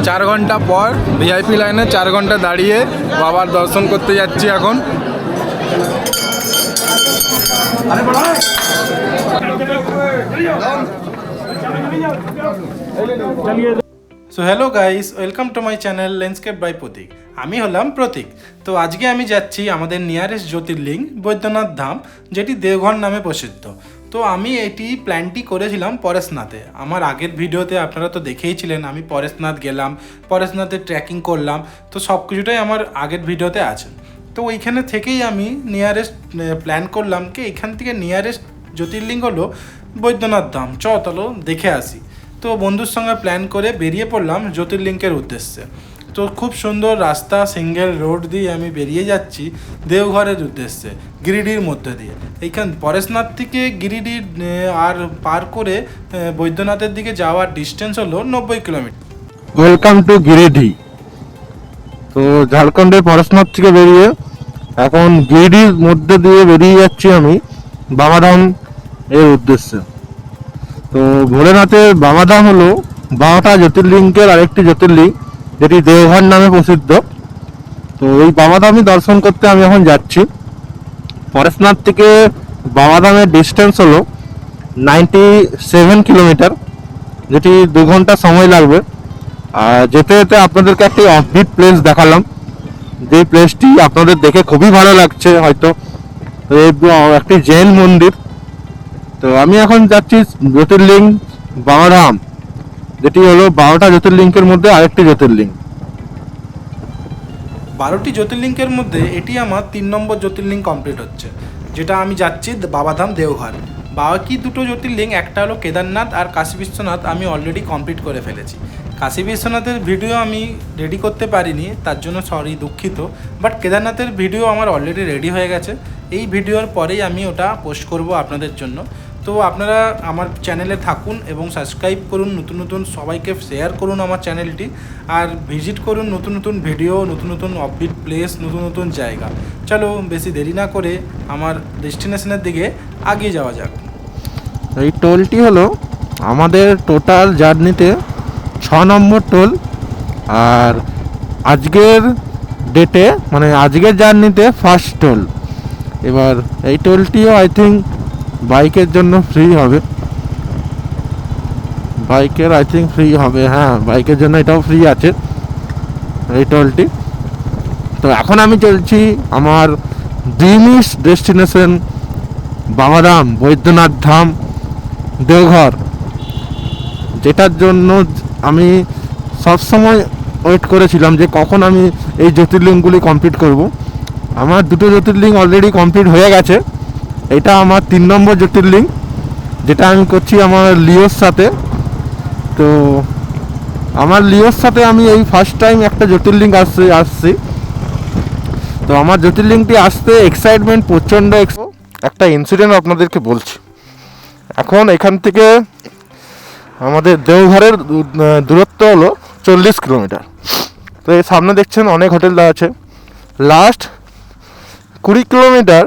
4 ঘন্টা পর ভিআইপি লাইনে 4 ঘন্টা দাঁড়িয়ে বাবার দর্শন করতে যাচ্ছি এখন। So hello guys, welcome to my channel landscape by Pratik. আমি হলাম প্রতীক। তো আজকে আমি যাচ্ছি আমাদের নিয়ারেস্ট জ্যোতির্লিঙ্গ বৈদ্যনাথ ধাম, যেটি দেওঘর নামে প্রসিদ্ধ। তো আমি এটি প্ল্যানটি করেছিলাম পরেশনাথে। আমার আগের ভিডিওতে আপনারা তো দেখেইছিলেন আমি পরেশনাথ গেলাম, পরেশনাথে ট্রেকিং করলাম, তো সব কিছুটাই আমার আগের ভিডিওতে আছে। তো ওইখানে থেকেই আমি নিয়ারেস্ট প্ল্যান করলাম কি এখান থেকে নিয়ারেস্ট জ্যোতির্লিঙ্গ হলো বৈদ্যনাথ ধাম, চলো দেখে আসি। তো বন্ধুর সঙ্গে প্ল্যান করে বেরিয়ে পড়লাম জ্যোতির্লিঙ্গের উদ্দেশ্যে। তো খুব সুন্দর রাস্তা, সিঙ্গেল রোড দিয়ে আমি বেরিয়ে যাচ্ছি দেওঘরের উদ্দেশ্যে, গিরিডির মধ্যে দিয়ে। এইখান পরেশনাথ থেকে গিরিডি আর পার করে বৈদ্যনাথের দিকে যাওয়ার ডিস্টেন্স হলো 90 কিলোমিটার। Welcome to Giridih. তো ঝাড়খণ্ডের পরেশনাথ থেকে বেরিয়ে এখন গিরিডির মধ্যে দিয়ে বেরিয়ে যাচ্ছি আমি বামাধাম এর উদ্দেশ্যে। তো ভোলেনাথের বামাধাম হলো 12টা জ্যোতির্লিঙ্গের আরেকটি জ্যোতির্লিঙ্গ, যেটি দেওঘর নামে প্রসিদ্ধ। তো এই বামাধামই দর্শন করতে আমি এখন যাচ্ছি। পরেশনাথ থেকে বামাধামের ডিস্টেন্স হলো 97 কিলোমিটার, যেটি 2 ঘন্টা সময় লাগবে। আর যেতে যেতে আপনাদেরকে একটি অফবিট প্লেস দেখালাম, যে প্লেসটি আপনাদের দেখে খুবই ভালো লাগছে হয়তো। একটি জৈন মন্দির। তো আমি এখন যাচ্ছি জ্যোতির্লিঙ্গ বামাধাম, যেটি হলো 12টা জ্যোতির্লিঙ্গের মধ্যে আরেকটি জ্যোতির্লিঙ্গ। 12টি জ্যোতির্লিঙ্গের মধ্যে এটি আমার 3 নম্বর জ্যোতির্লিঙ্গ কমপ্লিট হচ্ছে, যেটা আমি যাচ্ছি বাবাধাম দেওঘর। বাকি দুটো জ্যোতির্লিঙ্গ, একটা হলো কেদারনাথ আর কাশী বিশ্বনাথ, আমি অলরেডি কমপ্লিট করে ফেলেছি। কাশী বিশ্বনাথের ভিডিও আমি রেডি করতে পারিনি, তার জন্য সরি, দুঃখিত। বাট কেদারনাথের ভিডিও আমার অলরেডি রেডি হয়ে গেছে। এই ভিডিওর পরেই আমি ওটা পোস্ট করব আপনাদের জন্য। তো আপনারা আমার চ্যানেলে থাকুন এবং সাবস্ক্রাইব করুন, নতুন নতুন সবাইকে শেয়ার করুন আমার চ্যানেলটি, আর ভিজিট করুন নতুন নতুন ভিডিও, নতুন নতুন অফবিট প্লেস, নতুন নতুন জায়গা। চলো বেশি দেরি না করে আমার ডেস্টিনেশনের দিকে এগিয়ে যাওয়া যাক। এই টোলটি হলো আমাদের টোটাল জার্নিতে 6 নম্বর টোল। আর আজকের ডেটে মানে আজকের জার্নিতে ফার্স্ট টোল। এবার এই টোলটিও আই থিঙ্ক বাইকের জন্য ফ্রি হবে। বাইকের আই থিঙ্ক ফ্রি হবে, হ্যাঁ বাইকের জন্য এটাও ফ্রি আছে এই টোলটি। তো এখন আমি চলছি আমার ড্রিমিস ডেস্টিনেশন বামাধাম বৈদ্যনাথ ধাম দেওঘর, যেটার জন্য আমি সবসময় ওয়েট করেছিলাম যে কখন আমি এই জ্যোতির্লিঙ্গগুলি কমপ্লিট করব। আমার দুটো জ্যোতির্লিঙ্গ অলরেডি কমপ্লিট হয়ে গেছে। এটা আমার 3 নম্বর জ্যোতির্লিঙ্গ, যেটা আমি করছি আমার লিওর সাথে। তো আমার লিওর সাথে আমি এই ফার্স্ট টাইম একটা জ্যোতির্লিঙ্গ আসছি। তো আমার জ্যোতির্লিঙ্গটি আসতে এক্সাইটমেন্ট প্রচণ্ড। একটা ইনসিডেন্ট আপনাদেরকে বলছি। এখন এখান থেকে আমাদের দেওঘরের দূরত্ব হলো 40 কিলোমিটার। তো এই সামনে দেখছেন অনেক হোটেল দেওয়া আছে। লাস্ট 20 কিলোমিটার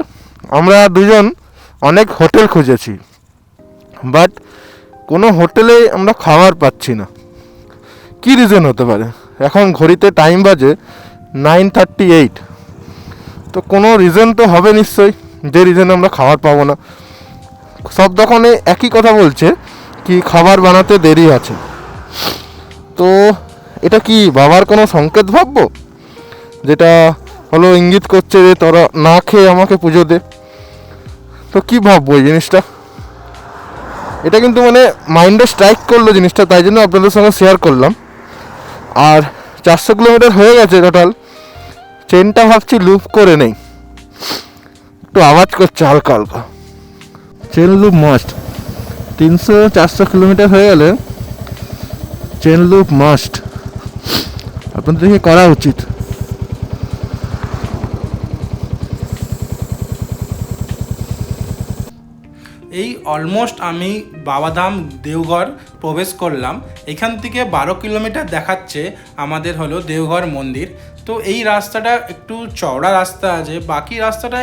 আমরা দুজন অনেক হোটেল খুঁজেছি, বাট কোনো হোটেলে আমরা খাবার পাচ্ছি না। কী রিজন হতে পারে? এখন ঘড়িতে টাইম বাজে 9:38। তো কোনো রিজন তো হবে নিশ্চয়ই, যে রিজনে আমরা খাবার পাবো না। সব দোকানে একই কথা বলছে কি খাবার বানাতে দেরি আছে। তো এটা কি বাবার কোনো সংকেত ভাববো, যেটা হলো ইঙ্গিত করছে যে তোরা না খেয়ে আমাকে পুজো দে? তো কী ভাববো এই জিনিসটা? এটা কিন্তু মানে মাইন্ডে স্ট্রাইক করলো জিনিসটা, তাই জন্য আপনাদের সঙ্গে শেয়ার করলাম। আর 400 কিলোমিটার হয়ে গেছে টোটাল। চেনটা ভাবছি লুপ করে নেই, একটু আওয়াজ করছে হালকা হালকা। Chain loop must. 300-400 কিলোমিটার হয়ে গেলে চেন লুপ মাস্ট আপনাদেরকে করা উচিত। এই অলমোস্ট আমি বাবাধাম দেওঘর প্রবেশ করলাম। এখান থেকে 12 কিলোমিটার দেখাচ্ছে আমাদের হলো দেওঘর মন্দির। তো এই রাস্তাটা একটু চওড়া রাস্তা আছে, বাকি রাস্তাটা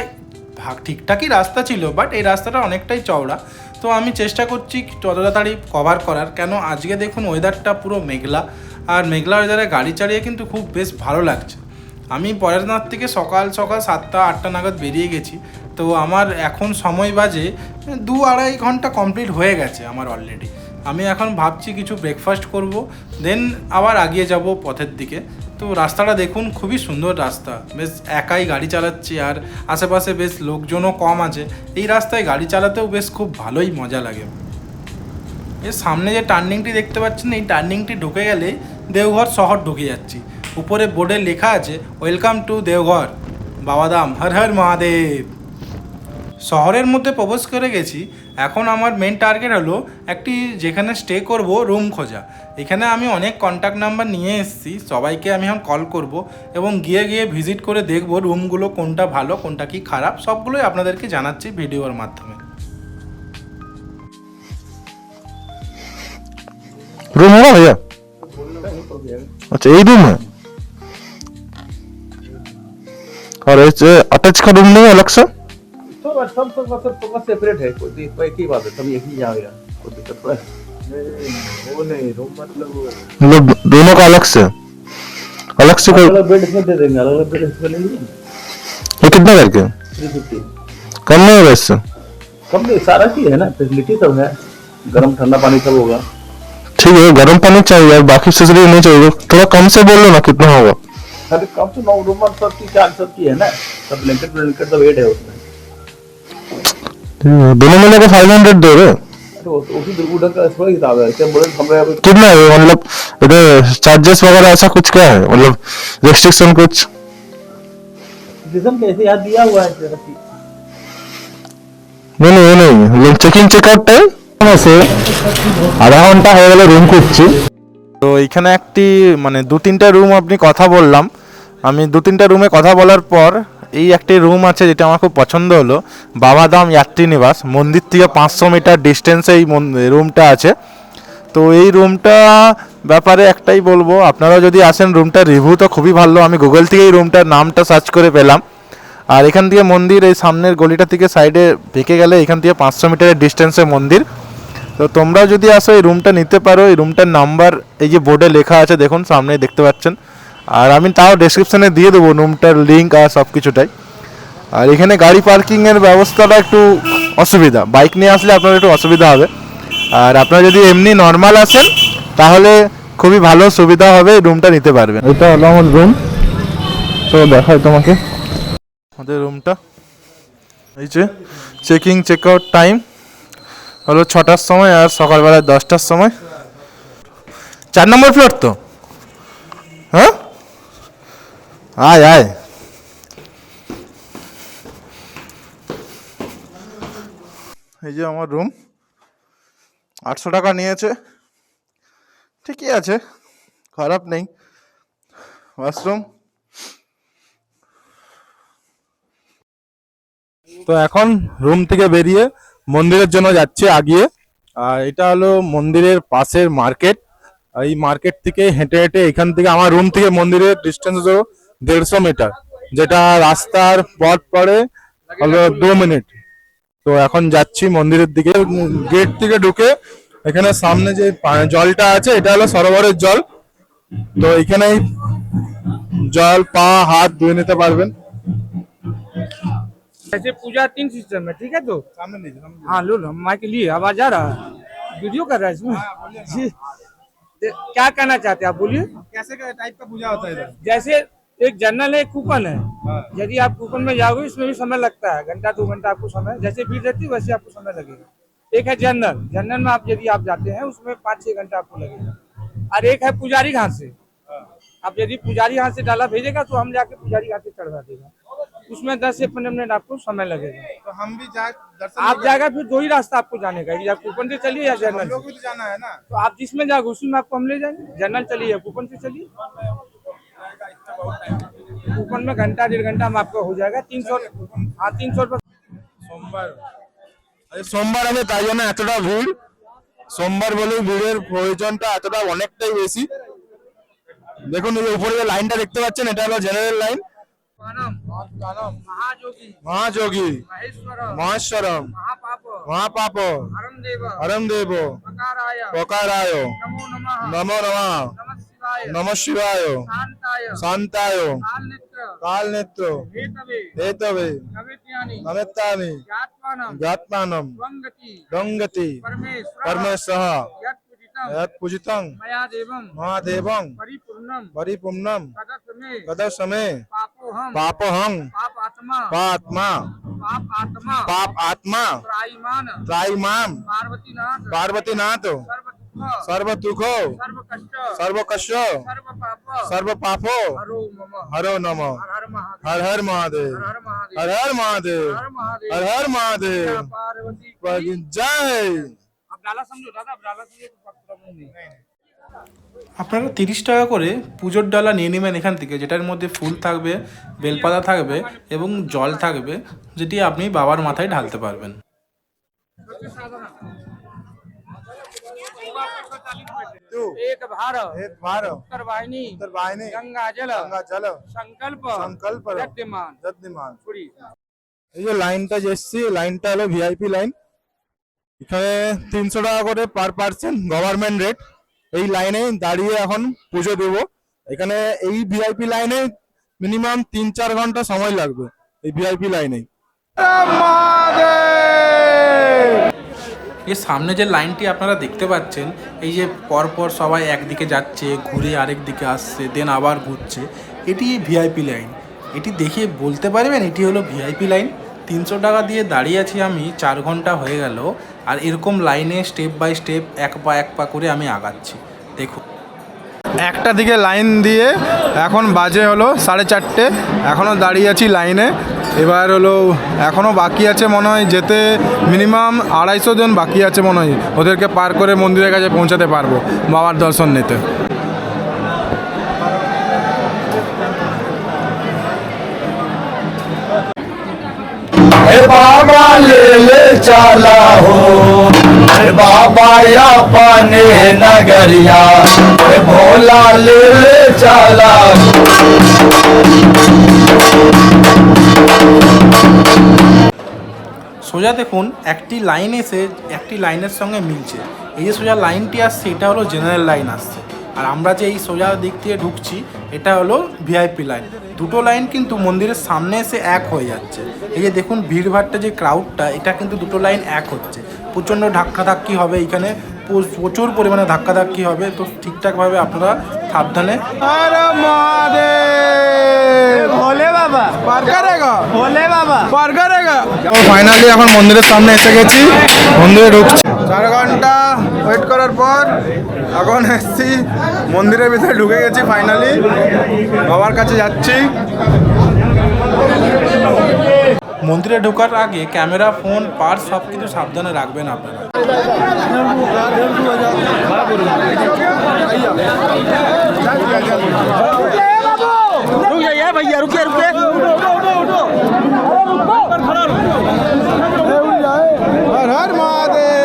ঠিকঠাকই রাস্তা ছিল, বাট এই রাস্তাটা অনেকটাই চওড়া। তো আমি চেষ্টা করছি যত তাড়াতাড়ি কভার করার, কেন আজকে দেখুন ওয়েদারটা পুরো মেঘলা আর মেঘলা ওয়েদারে গাড়ি চালিয়ে কিন্তু খুব বেশ ভালো লাগছে। আমি পরের রাত থেকে সকাল সকাল 7টা-8টা নাগাদ বেরিয়ে গেছি। তো আমার এখন সময় বাজে 2-2.5 ঘন্টা কমপ্লিট হয়ে গেছে আমার অলরেডি। আমি এখন ভাবছি কিছু ব্রেকফাস্ট করব, দেন আবার এগিয়ে যাব পথের দিকে। তো রাস্তাটা দেখুন, খুবই সুন্দর রাস্তা, বেশ একাই গাড়ি চালাচ্ছি আর আশেপাশে বেশ লোকজনও কম আছে। এই রাস্তায় গাড়ি চালাতেও বেশ খুব ভালোই মজা লাগে। এর সামনে যে টার্নিংটি দেখতে পাচ্ছেন, এই টার্নিংটি ঢুকে গেলে দেওঘর শহর ঢুকে যাচ্ছি। উপরে বোর্ডে লেখা আছে ওয়েলকাম টু দেওঘর, বাবাধাম, হর হর মহাদেব। শহরের মধ্যে প্রবেশ করে গেছি। এখন আমার মেন টার্গেট হলো একটি যেখানে স্টে করব রুম খোঁজা। এখানে আমি অনেক কন্ট্যাক্ট নাম্বার নিয়ে এসেছি, সবাইকে আমি এখন কল করব এবং গিয়ে ভিজিট করে দেখব রুমগুলো কোনটা ভালো কোনটা কি খারাপ, সবগুলোই আপনাদেরকে জানাচ্ছি ভিডিওর মাধ্যমে। रूम होगा भैया? अच्छा यही रूम है। और अटैच का रूम नहीं अलग से? सब सबका सेपरेट है, कोई एक ही बात है, सब एक ही जाएगा, कोई दिक्कत है वो नहीं। रूम मतलब दोनों का अलग से कोई अलग बेड इसमें दे देंगे, अलग बेड इसमें ले लीजिए। ये कितना करके? 350 कम नहीं होगा इससे? कम नहीं, सारा चीज है ना, फैसिलिटी सब है, गर्म ठंडा पानी सब होगा। ठीक है, गर्म पानी चाहिए और बाकी फैसिलिटी नहीं चाहिए, थोड़ा कम से बोलो ना कितना होगा। अरे कम से 9 रूम सब की चार्ज सब की है ना, सब ब्लैंकेट सब ऐड है उसमें। दोनों मिले के 500 दे रहे? अरे वो उसी दुर्गुड़ा का थोड़ा हिसाब है, क्या बोले हमरे अभी कितना है मतलब इधर चार्जेस वगैरह ऐसा कुछ क्या है, मतलब रेस्ट्रिक्शन कुछ? सिस्टम कैसे याद दिया हुआ है जरा सी। नहीं চেকিং চেকআউট টাইম আছে আধা ঘন্টা হয়ে গেল রুম খুঁজছি। তো এইখানে একটি মানে 2-3টা রুম আপনি কথা বললাম, আমি 2-3টা রুমে কথা বলার পর এই একটি রুম আছে যেটা আমার খুব পছন্দ হলো, বাবাধাম যাত্রী নিবাস। মন্দির থেকে 500 মিটার ডিস্টেন্সে এই রুমটা আছে। তো এই রুমটা ব্যাপারে একটাই বলবো, আপনারা যদি আসেন রুমটা রিভিউ তো খুবই ভালো। আমি গুগল থেকে এই রুমটার নামটা সার্চ করে পেলাম। আর এখান থেকে মন্দির, এই সামনের গলিটা থেকে সাইডে বেঁকে গেলে এখান থেকে 500 মিটারের ডিস্টেন্সে মন্দির। তো তোমরাও যদি আসো এই রুমটা নিতে পারো। এই রুমটার নাম্বার এই যে বোর্ডে লেখা আছে দেখুন, সামনে দেখতে পাচ্ছেন। আর আমি তাও ডেসক্রিপশানে দিয়ে দেবো রুমটার লিঙ্ক আর সব কিছুটাই। আর এখানে গাড়ি পার্কিংয়ের ব্যবস্থাটা একটু অসুবিধা, বাইক নিয়ে আসলে আপনার একটু অসুবিধা হবে। আর আপনারা যদি এমনি নর্মাল আসেন তাহলে খুবই ভালো সুবিধা হবে, রুমটা নিতে পারবেন। এটা হলো আমার রুম, তো দেখাই তোমাকে আমাদের রুমটা। এই যে চেকিং চেকআউট টাইম হলো 6টার সময় আর সকালবেলা 10টার সময়। 4 নম্বর ফ্লোর তো? হ্যাঁ, আয় আয়। এই যে আমার রুম, 800 টাকা নিয়েছে, ঠিকই আছে, খারাপ নেই। ওয়াশরুম। তো এখন রুম থেকে বেরিয়ে মন্দিরের জন্য যাচ্ছে আগিয়ে। আর এটা হলো মন্দিরের পাশের মার্কেট। এই মার্কেট থেকে হেঁটে হেঁটে এখান থেকে আমার রুম থেকে মন্দিরের ডিস্টেন্স হলো 150 মিটার, যেটা রাস্তার পথ পড়ে হলো 2 মিনিট। তো এখন যাচ্ছি মন্দিরের দিকে। গেট থেকে ঢুকে এখানে সামনে যে জলটা আছে এটা হলো সরোবরের জল। তো এখানেই জল পা হাত ধুয়ে নিতে পারবেন। ऐसे पूजा 3 सिस्टम है, ठीक है। तो हाँ लो लो, माइक लिए आवाज आ रहा है, वीडियो कर रहा है इसमें जी। क्या कहना चाहते हैं आप, बोलिए। कैसे टाइप का पूजा होता है इधर? जैसे एक जनरल है, एक कूपन है। यदि आप कूपन में जाओगे इसमें भी समय लगता है, 1-2 घंटा आपको समय, जैसे भीड़ रहती है वैसे आपको समय लगेगा। एक है जनरल, जनरल में आप यदि आप जाते हैं उसमें 5-6 घंटा आपको लगेगा। और एक है पुजारी घाट से, आप यदि पुजारी घाट से डाला भेजेगा तो हम जाके पुजारी घाट से चढ़वा देगा, उसमें 10 से 15 मिनट आपको समय लगेगा। तो हम भी दर्शन आप जाएगा फिर 2 ही रास्ता आपको जाने का, या कूपन से चलिए या जनरल लोग भी तो जाना है ना। तो आप जिसमें जाओगे उसी में आपको हम ले जाएंगे। जनरल चलिए या कूपन से चलिए, कूपन में 1-1.5 घंटा में आपको हो जाएगा। 300, हाँ 300 रुपये। সোমবার আছে তাই জন্য এতটা ভিড়। সোমবার বলে ভিড়ের প্রয়োজনটা এতটা অনেকটাই বেশি। দেখুন এই উপরে যে লাইনটা দেখতে পাচ্ছেন এটা হলো জেনারেল লাইন। महायोगी, মহাযোগী, মহেশ্বরম, মহাপাপ, হরম দেব, पकाराय, প্রকারায়, नमो नमः, নমো নমঃ, नमः शिवाय, नमः शिवाय शांताय काल नेत्र हेतवे नमित्तानि ज्ञात्मानं गंगति परमेश्वर यत् पूजितं महादेवं परिपूर्णं कदसमे पापोहं पापात्मा त्रायमाम पार्वतीनाथ सर्वदुःखो सर्वकष्ट सर्वपापो हरो नमः हर हर महादेव हर हर महादेव हर हर महादेव जय। আপনারা 30 টাকা করে পুজোর ডালা নিয়ে নেবেন এখান থেকে, যেটার মধ্যে ফুল থাকবে, বেলপাতা থাকবে এবং জল থাকবে, যেটি আপনি বাবার মাথায় ঢালতে পারবেন। एक भारत उत्तर वाहिनी गंगा जल संकल्प यज्ञमान पूरी। এই যে লাইনটা যে এসছি, লাইনটা হলো ভিআইপি লাইন। এখানে 300 টাকা করে পার পার্সন গভর্নমেন্ট রেট। এই লাইনে দাঁড়িয়ে এখন পুজো দেব। এখানে এই ভিআইপি লাইনে মিনিমাম 3-4 ঘন্টা সময় লাগবে এই ভিআইপি লাইনে। এর সামনে যে লাইনটি আপনারা দেখতে পাচ্ছেন, এই যে পরপর সবাই একদিকে যাচ্ছে, ঘুরে আরেক দিকে আসছে, দেন আবার ঘুরছে, এটি ভিআইপি লাইন। এটি দেখে বলতে পারবেন এটি হলো ভিআইপি লাইন। 300 টাকা দিয়ে দাঁড়িয়ে আছি আমি, 4 ঘন্টা হয়ে গেল, আর এরকম লাইনে স্টেপ বাই স্টেপ এক পা করে আমি আগাচ্ছি। দেখুন, একটা দিকে লাইন দিয়ে এখন বাজে হলো 4:30, এখনও দাঁড়িয়ে আছি লাইনে। এবার হলো এখনও বাকি আছে মনে হয় যেতে, মিনিমাম 250 জন বাকি আছে মনে হয়। ওদেরকে পার করে মন্দিরের কাছে পৌঁছাতে পারবো বাবার দর্শন নিতে। बाबा ले ले चला हो बाबा अपने नगरिया भोला ले ले चला। সোজা দেখুন একটি লাইন এসে একটি লাইনের সঙ্গে মিলছে। এই যে সোজা লাইনটি আসছে এটা হলো জেনারেল লাইন আসছে, আর আমরা যে এই সোজা দিক থেকে ঢুকছি এটা হলো ভিআইপি লাইন। দুটো লাইন কিন্তু মন্দিরের সামনে এসে এক হয়ে যাচ্ছে। এই যে দেখুন ভিড়ভাড়টা যে ক্রাউডটা, এটা কিন্তু দুটো লাইন এক হচ্ছে। প্রচণ্ড ধাক্কাধাক্কি হবে এখানে, প্রচুর পরিমাণে ধাক্কাধাক্কি হবে। তো ঠিকঠাকভাবে আপনারা সাবধানে ফাইনালি এখন মন্দিরের সামনে এসে গেছি, মন্দিরে ঢুকছি। 4 ঘন্টা ওয়েট করার পর এখন এসছি মন্দিরের ভিতরে, ঢুকে গেছি ফাইনালি, বাবার কাছে যাচ্ছি। মন্দিরে ঢোকার আগে ক্যামেরা, ফোন, পার্স সব কিছু সাবধানে রাখবেন আপনারা। हर हर महादेव।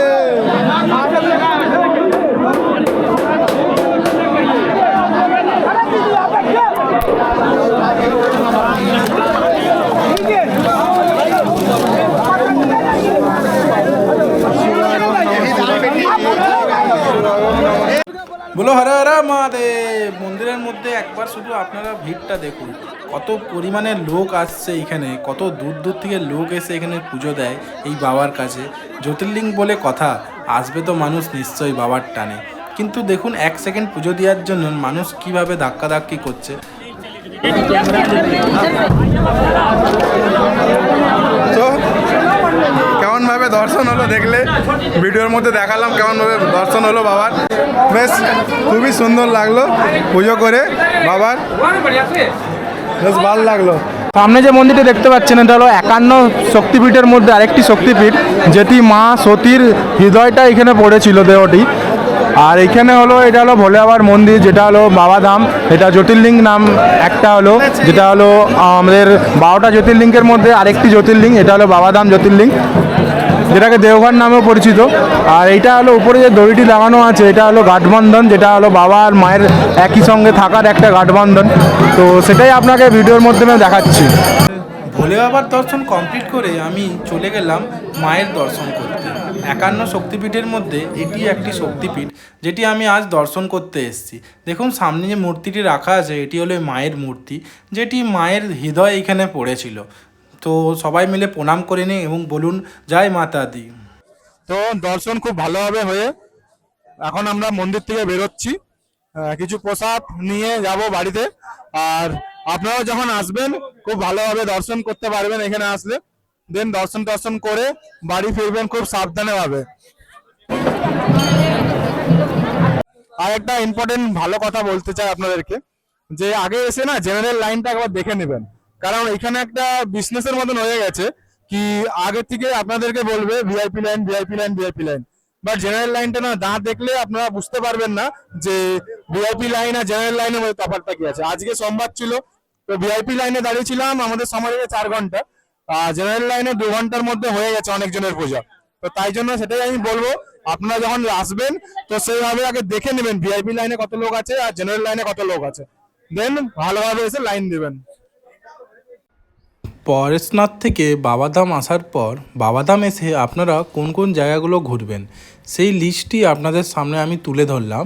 বলো হর হর মহাদেব। মন্দিরের মধ্যে একবার শুধু আপনারা ভিড়টা দেখুন, কত পরিমাণে লোক আসছে এখানে, কত দূর দূর থেকে লোক এসে এখানে পুজো দেয় এই বাবার কাছে। জ্যোতির্লিঙ্গ বলে কথা, আসবে তো মানুষ নিশ্চয়ই বাবার টানে। কিন্তু দেখুন 1 সেকেন্ড পুজো দেওয়ার জন্য মানুষ কিভাবে ধাক্কাধাক্কি করছে। তো কেমনভাবে দর্শন হলো দেখলে, ভিডিওর মধ্যে দেখালাম কেমনভাবে দর্শন হলো বাবার। বেশ খুবই সুন্দর লাগলো পুজো করে বাবার, বেশ ভালো লাগলো। সামনে যে মন্দিরটি দেখতে পাচ্ছেন এটা হলো 51 শক্তিপীঠের মধ্যে আরেকটি শক্তিপীঠ, যেটি মা সতীর হৃদয়টা এখানে পড়েছিল দেহটি। আর এখানে হলো এটা হলো ভোলে বাবার মন্দির, যেটা হলো বাবাধাম। এটা জ্যোতির্লিঙ্গ নাম একটা হলো, যেটা হলো আমাদের 12টা জ্যোতির্লিঙ্গের মধ্যে আরেকটি জ্যোতির্লিঙ্গ, এটা হলো বাবাধাম জ্যোতির্লিঙ্গ, যেটাকে দেওঘর নামেও পরিচিত। আর এইটা হলো উপরে যে দড়িটি লাগানো আছে এটা হলো গাঠবন্ধন, যেটা হলো বাবা আর মায়ের একই সঙ্গে থাকার একটা গাঠবন্ধন। তো সেটাই আপনাকে ভিডিওর মাধ্যমে দেখাচ্ছি। ভোলে বাবার দর্শন কমপ্লিট করে আমি চলে গেলাম মায়ের দর্শন করতে। 51 শক্তিপীঠের মধ্যে এটি একটি শক্তিপীঠ যেটি আমি আজ দর্শন করতে এসেছি। দেখুন সামনে যে মূর্তিটি রাখা আছে এটি হলো মায়ের মূর্তি, যেটি মায়ের হৃদয় এখানে পড়েছিল। তো সবাই মিলে প্রণাম করে নিন এবং বলুন জয় মাতা দি। তো দর্শন খুব ভালোভাবে হয়ে এখন আমরা মন্দির থেকে বেরোচ্ছি। কিছু প্রসাদ নিয়ে যাব বাড়িতে। আর আপনারাও যখন আসবেন খুব ভালোভাবে দর্শন করতে পারবেন এখানে আসলে। দেন দর্শন করে বাড়ি ফিরবেন খুব সাবধানে ভাবে। আর একটা ইম্পর্টেন্ট ভালো কথা বলতে চাই আপনাদেরকে, যে আগে এসে না জেনারেল লাইনটা একবার দেখে নেবেন, কারণ এখানে একটা বিজনেসের মতন হয়ে গেছে কি আগে থেকে আপনাদেরকে বলবে VIP line VIP line VIP line, but general লাইনটা না দেখলে আপনারা বুঝতে পারবেন না যে ভিআইপি লাইন আর জেনারেল লাইনের মধ্যে তফাৎটা কি আছে। আজকে সোমবার ছিল, তো ভিআইপি লাইনে দাঁড়িয়েছিলাম, আমাদের সময় লেগে 4 ঘন্টা, আর জেনারেল লাইনে 2 ঘন্টার মধ্যে হয়ে গেছে অনেকজনের পূজা। তো তাই জন্য সেটাই আমি বলবো, আপনারা যখন আসবেন তো সেইভাবে আগে দেখে নেবেন ভিআইপি লাইনে কত লোক আছে আর জেনারেল লাইনে কত লোক আছে, দেন ভালোভাবে এসে লাইন দিবেন। পরেশনাথ থেকে বাবাধাম আসার পর বাবাধাম এসে আপনারা কোন কোন জায়গাগুলো ঘুরবেন সেই লিস্টটি আপনাদের সামনে আমি তুলে ধরলাম।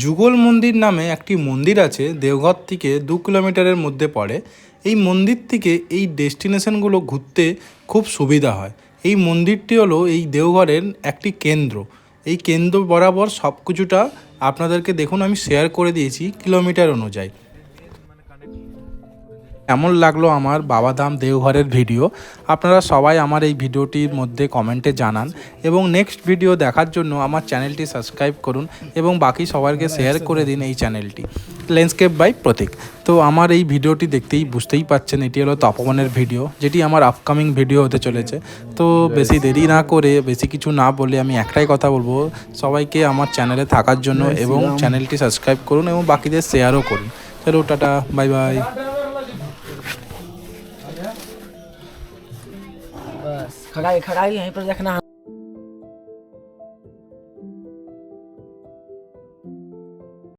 যুগল মন্দির নামে একটি মন্দির আছে, দেওঘর থেকে 2 কিলোমিটারের মধ্যে পড়ে। এই মন্দির থেকে এই ডেস্টিনেশনগুলো ঘুরতে খুব সুবিধা হয়। এই মন্দিরটি হলো এই দেওঘরের একটি কেন্দ্র। এই কেন্দ্র বরাবর সব কিছুটা আপনাদেরকে দেখুন আমি শেয়ার করে দিয়েছি কিলোমিটার অনুযায়ী। কেমন লাগলো আমার বাবাধাম দেওঘরের ভিডিও আপনারা সবাই আমার এই ভিডিওটির মধ্যে কমেন্টে জানান, এবং নেক্সট ভিডিও দেখার জন্য আমার চ্যানেলটি সাবস্ক্রাইব করুন এবং বাকি সবাইকে শেয়ার করে দিন এই চ্যানেলটি ল্যান্ডস্কেপ বাই প্রতীক। তো আমার এই ভিডিওটি দেখতেই বুঝতেই পাচ্ছেন এটি হলো তপবনের ভিডিও, যেটি আমার আপকামিং ভিডিও হতে চলেছে। তো বেশি দেরি না করে বেশি কিছু না বলে আমি একটাই কথা বলবো, সবাইকে আমার চ্যানেলে থাকার জন্য এবং চ্যানেলটি সাবস্ক্রাইব করুন এবং বাকিদের শেয়ারও করুন। চলো টাটা, বাই বাই। बस खड़ा ही यहीं पर देखना।